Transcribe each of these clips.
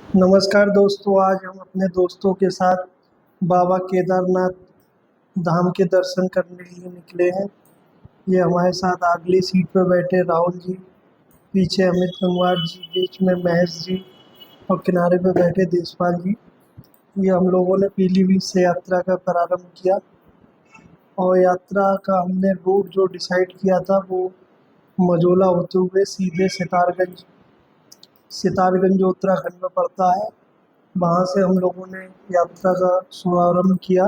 नमस्कार दोस्तों, आज हम अपने दोस्तों के साथ बाबा केदारनाथ धाम के दर्शन करने के लिए निकले हैं। ये हमारे साथ अगली सीट पर बैठे राहुल जी, पीछे अमित गंगवार जी, बीच में महेश जी और किनारे पे बैठे देशपाल जी। ये हम लोगों ने पीलीभीत से यात्रा का प्रारंभ किया और यात्रा का हमने रूट जो डिसाइड किया था वो मजोला होते हुए सीधे सितारगंज जो उत्तराखंड में पड़ता है, वहाँ से हम लोगों ने यात्रा का शुभारंभ किया।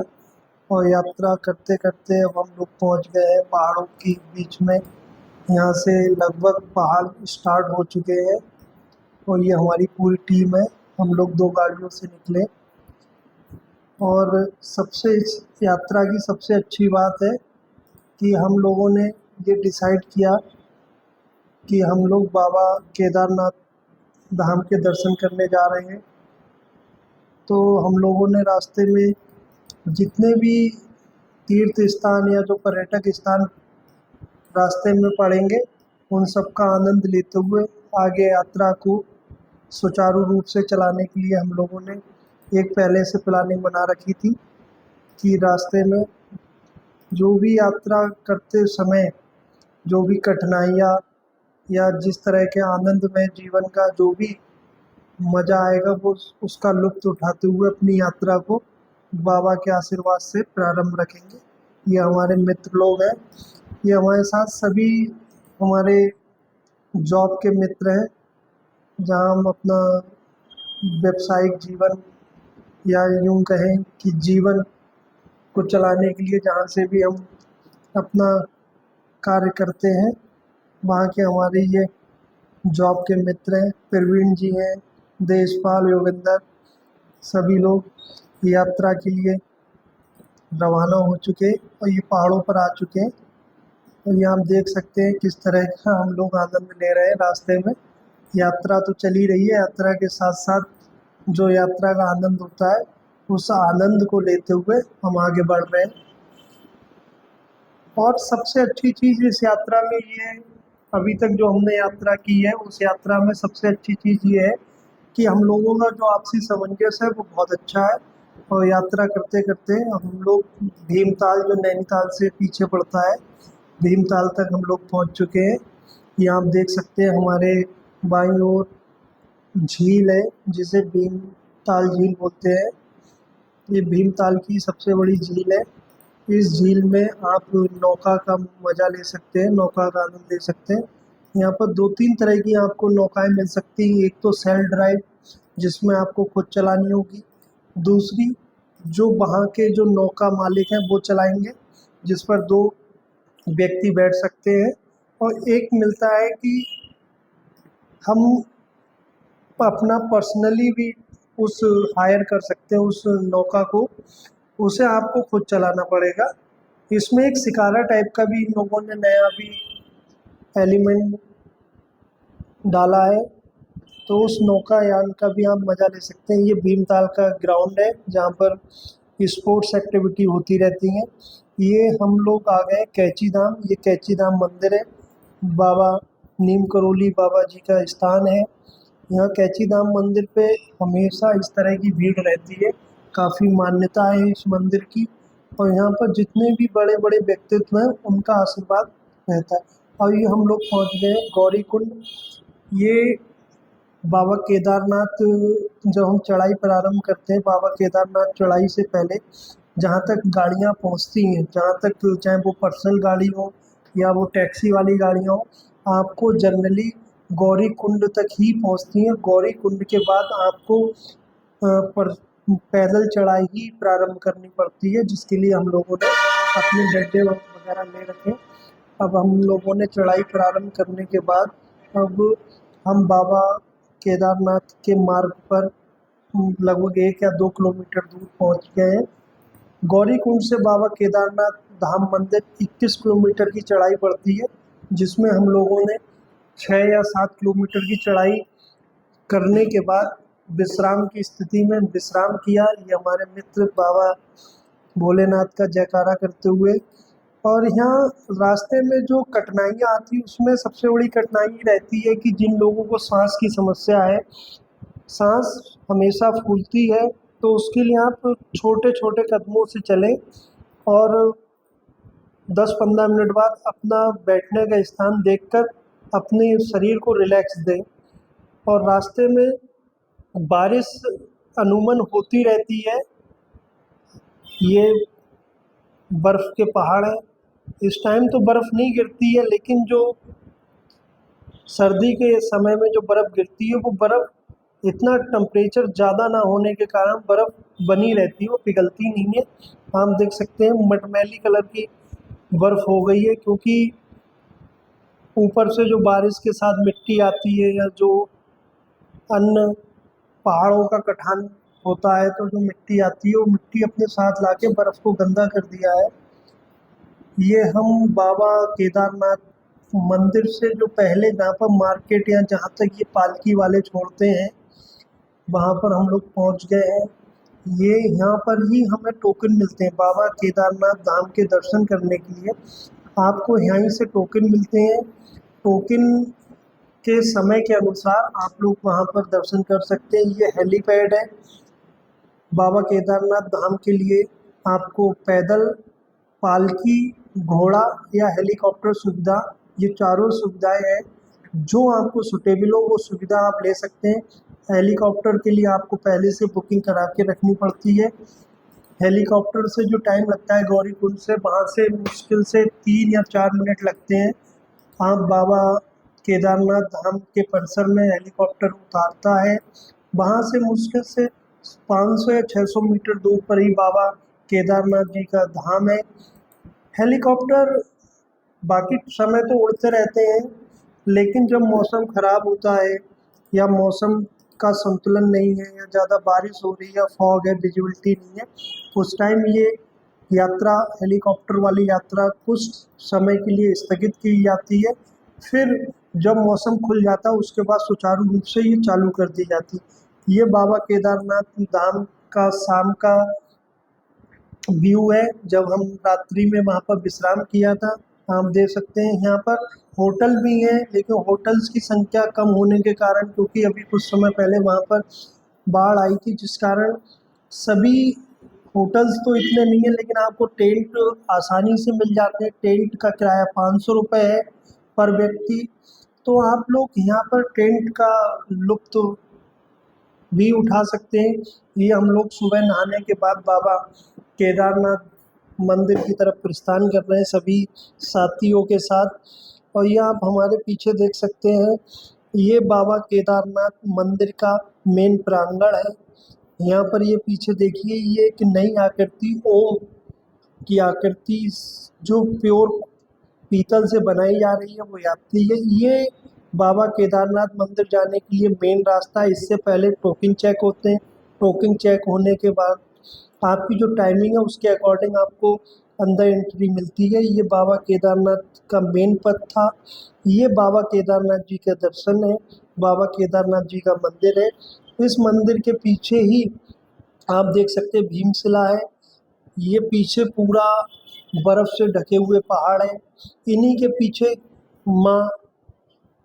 और यात्रा करते करते अब हम लोग पहुँच गए हैं पहाड़ों के बीच में। यहाँ से लगभग पहाड़ स्टार्ट हो चुके हैं और ये हमारी पूरी टीम है। हम लोग 2 गाड़ियों से निकले और सबसे इस यात्रा की सबसे अच्छी बात है कि हम लोगों ने ये डिसाइड किया कि हम लोग बाबा केदारनाथ धाम के दर्शन करने जा रहे हैं। तो हम लोगों ने रास्ते में जितने भी तीर्थ स्थान या जो पर्यटक स्थान रास्ते में पड़ेंगे, उन सब का आनंद लेते हुए आगे यात्रा को सुचारू रूप से चलाने के लिए हम लोगों ने एक पहले से प्लानिंग बना रखी थी कि रास्ते में जो भी यात्रा करते समय जो भी कठिनाइयाँ या जिस तरह के आनंदमय जीवन का जो भी मज़ा आएगा वो उसका लुत्फ़ उठाते हुए अपनी यात्रा को बाबा के आशीर्वाद से प्रारंभ रखेंगे। ये हमारे मित्र लोग हैं, ये हमारे साथ सभी हमारे जॉब के मित्र हैं, जहाँ हम अपना व्यावसायिक जीवन या यूँ कहें कि जीवन को चलाने के लिए जहाँ से भी हम अपना कार्य करते हैं, वहाँ के हमारे ये जॉब के मित्र हैं। प्रवीण जी हैं, देशपाल, योगेंद्र, सभी लोग यात्रा के लिए रवाना हो चुके और ये पहाड़ों पर आ चुके हैं। और ये आप देख सकते हैं किस तरह का हम लोग आनंद ले रहे हैं रास्ते में। यात्रा तो चली रही है, यात्रा के साथ साथ जो यात्रा का आनंद होता है उस आनंद को लेते हुए हम आगे बढ़ रहे हैं। और सबसे अच्छी चीज़ इस यात्रा में ये है, अभी तक जो हमने यात्रा की है उस यात्रा में सबसे अच्छी चीज़ ये है कि हम लोगों का जो आपसी सामंजस्य है वो बहुत अच्छा है। और यात्रा करते करते हम लोग भीमताल, जो नैनीताल से पीछे पड़ता है, भीमताल तक हम लोग पहुंच चुके हैं। ये आप देख सकते हैं हमारे बाईं ओर झील है जिसे भीमताल झील बोलते हैं। ये भीमताल की सबसे बड़ी झील है। इस झील में आप नौका का मज़ा ले सकते हैं, नौका का आनंद ले सकते हैं। यहाँ पर 2-3 तरह की आपको नौकाएं मिल सकती हैं। एक तो सेल्फ ड्राइव जिसमें आपको खुद चलानी होगी, दूसरी जो वहाँ के जो नौका मालिक हैं वो चलाएंगे, जिस पर 2 व्यक्ति बैठ सकते हैं। और एक मिलता है कि हम अपना पर्सनली भी उस हायर कर सकते हैं उस नौका को, उसे आपको खुद चलाना पड़ेगा। इसमें एक शिकारा टाइप का भी इन लोगों ने नया भी एलिमेंट डाला है, तो उस नौकायान का भी आप मज़ा ले सकते हैं। ये भीमताल का ग्राउंड है जहाँ पर स्पोर्ट्स एक्टिविटी होती रहती हैं। ये हम लोग आ गए कैची धाम। ये कैची धाम मंदिर है, बाबा नीम करोली बाबा जी का स्थान है। यहाँ कैची धाम मंदिर पे हमेशा इस तरह की भीड़ रहती है, काफ़ी मान्यता है इस मंदिर की। और यहाँ पर जितने भी बड़े बड़े व्यक्तित्व हैं उनका आशीर्वाद रहता है। और ये हम लोग पहुँच गए गौरी कुंड। ये बाबा केदारनाथ, जब हम चढ़ाई प्रारंभ करते हैं बाबा केदारनाथ चढ़ाई से पहले जहाँ तक गाड़ियाँ पहुँचती हैं, जहाँ तक चाहे वो पर्सनल गाड़ी हो या वो टैक्सी वाली गाड़ियाँ हो, आपको जनरली गौरी कुंड तक ही पहुँचती हैं। गौरी कुंड के बाद आपको पर पैदल चढ़ाई ही प्रारंभ करनी पड़ती है, जिसके लिए हम लोगों ने अपने गड्ढे वगैरह ले रखे। अब हम लोगों ने चढ़ाई प्रारंभ करने के बाद अब हम बाबा केदारनाथ के मार्ग पर लगभग 1 या 2 किलोमीटर दूर पहुंच गए हैं। गौरीकुंड से बाबा केदारनाथ धाम मंदिर 21 किलोमीटर की चढ़ाई पड़ती है, जिसमें हम लोगों ने 6 या 7 किलोमीटर की चढ़ाई करने के बाद विश्राम की स्थिति में विश्राम किया। ये हमारे मित्र बाबा भोलेनाथ का जयकारा करते हुए। और यहाँ रास्ते में जो कठिनाइयाँ आती हैं उसमें सबसे बड़ी कठिनाई रहती है कि जिन लोगों को सांस की समस्या है, सांस हमेशा फूलती है, तो उसके लिए आप छोटे छोटे कदमों से चलें और 10-15 मिनट बाद अपना बैठने का स्थान देखकर अपने शरीर को रिलैक्स दें। और रास्ते में बारिश अमूमन होती रहती है, ये बर्फ़ के पहाड़ हैं। इस टाइम तो बर्फ़ नहीं गिरती है, लेकिन जो सर्दी के समय में जो बर्फ़ गिरती है, वो बर्फ़ इतना टेम्परेचर ज़्यादा ना होने के कारण बर्फ़ बनी रहती है, वो पिघलती नहीं है। आप देख सकते हैं मटमैली कलर की बर्फ़ हो गई है, क्योंकि ऊपर से जो बारिश के साथ मिट्टी आती है या जो अन्य पहाड़ों का गठान होता है, तो जो मिट्टी आती है वो मिट्टी अपने साथ लाके बर्फ़ को गंदा कर दिया है। ये हम बाबा केदारनाथ मंदिर से जो पहले जहाँ पर मार्केट या जहाँ तक ये पालकी वाले छोड़ते हैं, वहाँ पर हम लोग पहुँच गए हैं। ये यहाँ पर ही हमें टोकन मिलते हैं बाबा केदारनाथ धाम के दर्शन करने के लिए। आपको यहीं से टोकन मिलते हैं। टोकन के समय के अनुसार आप लोग वहाँ पर दर्शन कर सकते हैं। ये हेलीपैड है बाबा केदारनाथ धाम के लिए। आपको पैदल, पालकी, घोड़ा या हेलीकॉप्टर सुविधा, ये चारों सुविधाएं हैं। जो आपको सूटेबल हो वो सुविधा आप ले सकते हैं। हेलीकॉप्टर के लिए आपको पहले से बुकिंग करा के रखनी पड़ती है। हेलीकॉप्टर से जो टाइम लगता है गौरीकुंड से, वहाँ से मुश्किल से 3 या 4 मिनट लगते हैं। आप बाबा केदारनाथ धाम के परिसर में हेलीकॉप्टर उतारता है। वहाँ से मुश्किल से 500 या 600 मीटर दूर पर ही बाबा केदारनाथ जी का धाम है। हेलीकॉप्टर बाकी समय तो उड़ते रहते हैं, लेकिन जब मौसम ख़राब होता है या मौसम का संतुलन नहीं है या ज़्यादा बारिश हो रही है या फॉग है, विजिबिलिटी नहीं है, उस टाइम ये यात्रा, हेलीकॉप्टर वाली यात्रा कुछ समय के लिए स्थगित की जाती है। फिर जब मौसम खुल जाता है उसके बाद सुचारू रूप से ये चालू कर दी जाती है। ये बाबा केदारनाथ धाम का शाम का व्यू है, जब हम रात्रि में वहाँ पर विश्राम किया था। आप देख सकते हैं यहाँ पर होटल भी हैं, लेकिन होटल्स की संख्या कम होने के कारण, क्योंकि अभी कुछ समय पहले वहाँ पर बाढ़ आई थी, जिस कारण सभी होटल्स तो इतने नहीं है, लेकिन आपको टेंट आसानी से मिल जाते हैं। टेंट का किराया 500 रुपये है पर व्यक्ति। तो आप लोग यहाँ पर टेंट का लुत्फ़ भी उठा सकते हैं। ये हम लोग सुबह नहाने के बाद बाबा केदारनाथ मंदिर की तरफ प्रस्थान कर रहे हैं सभी साथियों के साथ। और ये आप हमारे पीछे देख सकते हैं, ये बाबा केदारनाथ मंदिर का मेन प्रांगण है। यहाँ पर ये पीछे देखिए, ये एक नई आकृति ओम की आकृति जो प्योर पीतल से बनाई जा रही है, वो यात्री है। ये बाबा केदारनाथ मंदिर जाने के लिए मेन रास्ता है। इससे पहले टोकन चेक होते हैं। टोकन चेक होने के बाद आपकी जो टाइमिंग है उसके अकॉर्डिंग आपको अंदर एंट्री मिलती है। ये बाबा केदारनाथ का मेन पथ था। ये बाबा केदारनाथ जी का दर्शन है, बाबा केदारनाथ जी का मंदिर है। इस मंदिर के पीछे ही आप देख सकते हैं भीमशिला है। ये पीछे पूरा बर्फ़ से ढके हुए पहाड़ हैं। इन्हीं के पीछे माँ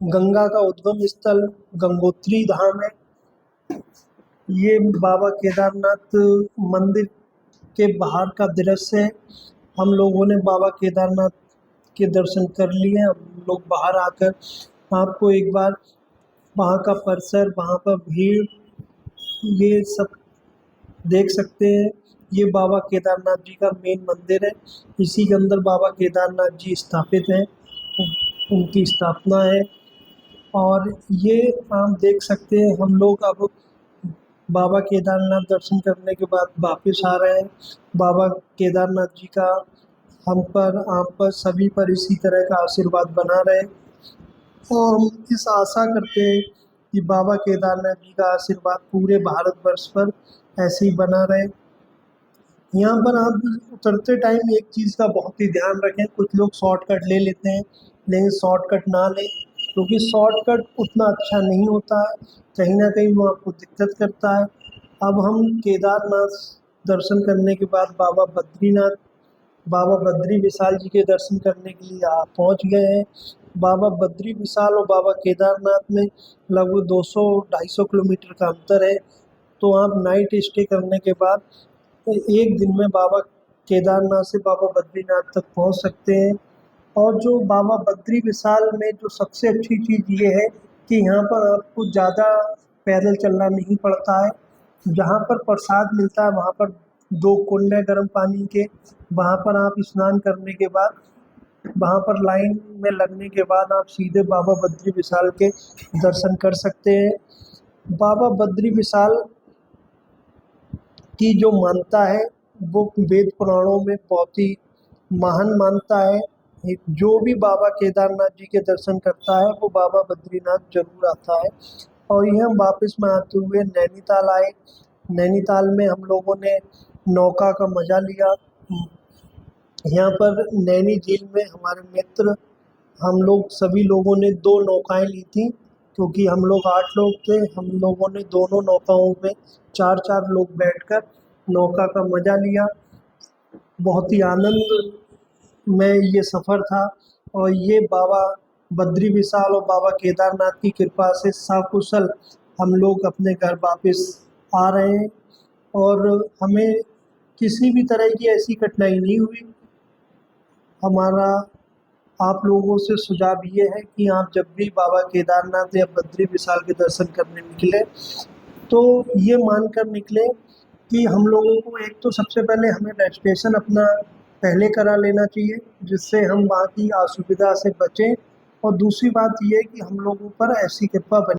गंगा का उद्गम स्थल गंगोत्री धाम है। ये बाबा केदारनाथ मंदिर के बाहर का दृश्य है। हम लोगों ने बाबा केदारनाथ के दर्शन कर लिए। हम लोग बाहर आकर आपको एक बार वहाँ का परिसर, वहाँ पर भीड़, ये सब देख सकते हैं। ये बाबा केदारनाथ जी का मेन मंदिर है। इसी के अंदर बाबा केदारनाथ जी स्थापित हैं, उनकी स्थापना है। और ये आप देख सकते हैं, हम लोग अब बाबा केदारनाथ दर्शन करने के बाद वापस आ रहे हैं। बाबा केदारनाथ जी का हम पर, आप पर, सभी पर इसी तरह का आशीर्वाद बना रहे। और हम इस आशा करते हैं कि बाबा केदारनाथ जी का आशीर्वाद पूरे भारतवर्ष पर ऐसे ही बना रहे। यहाँ पर आप उतरते टाइम एक चीज़ का बहुत ही ध्यान रखें। कुछ लोग शॉर्टकट ले लेते हैं, लेकिन शॉर्टकट ना लें, क्योंकि शॉर्टकट उतना अच्छा नहीं होता है। कहीं ना कहीं वो आपको दिक्कत करता है। अब हम केदारनाथ दर्शन करने के बाद बाबा बद्रीनाथ बाबा बद्री विशाल जी के दर्शन करने के लिए आप पहुंच गए हैं। बाबा बद्री विशाल और बाबा केदारनाथ में लगभग 200-250 किलोमीटर का अंतर है। तो आप नाइट स्टे करने के बाद एक दिन में बाबा केदारनाथ से बाबा बद्रीनाथ तक पहुंच सकते हैं। और जो बाबा बद्री विशाल में जो सबसे अच्छी चीज़ ये है कि यहाँ पर आपको ज़्यादा पैदल चलना नहीं पड़ता है। जहाँ पर प्रसाद मिलता है वहाँ पर 2 कुंड है गर्म पानी के, वहाँ पर आप स्नान करने के बाद वहाँ पर लाइन में लगने के बाद आप सीधे बाबा बद्री विशाल के दर्शन कर सकते हैं। बाबा बद्री विशाल की जो मान्यता है वो वेद पुराणों में बहुत ही महान मान्यता है। जो भी बाबा केदारनाथ जी के दर्शन करता है वो बाबा बद्रीनाथ जरूर आता है। और ये हम वापस में आते हुए नैनीताल आए। नैनीताल में हम लोगों ने नौका का मज़ा लिया। यहाँ पर नैनी झील में हमारे मित्र हम लोग सभी लोगों ने 2 नौकाएं ली थी, क्योंकि हम लोग 8 लोग थे। हम लोगों ने दोनों नौकाओं में 4-4 लोग बैठकर नौका का मज़ा लिया। बहुत ही आनंद में ये सफ़र था। और ये बाबा बद्री विशाल और बाबा केदारनाथ की कृपा से सकुशल हम लोग अपने घर वापस आ रहे हैं और हमें किसी भी तरह की ऐसी कठिनाई नहीं हुई। हमारा आप लोगों से सुझाव ये है कि आप जब भी बाबा केदारनाथ या बद्री विशाल के दर्शन करने निकले तो ये मानकर निकले कि हम लोगों को एक तो सबसे पहले हमें रजिस्ट्रेशन अपना पहले करा लेना चाहिए, जिससे हम वहाँ की असुविधा से बचें। और दूसरी बात ये है कि हम लोगों पर ऐसी कृपा बनी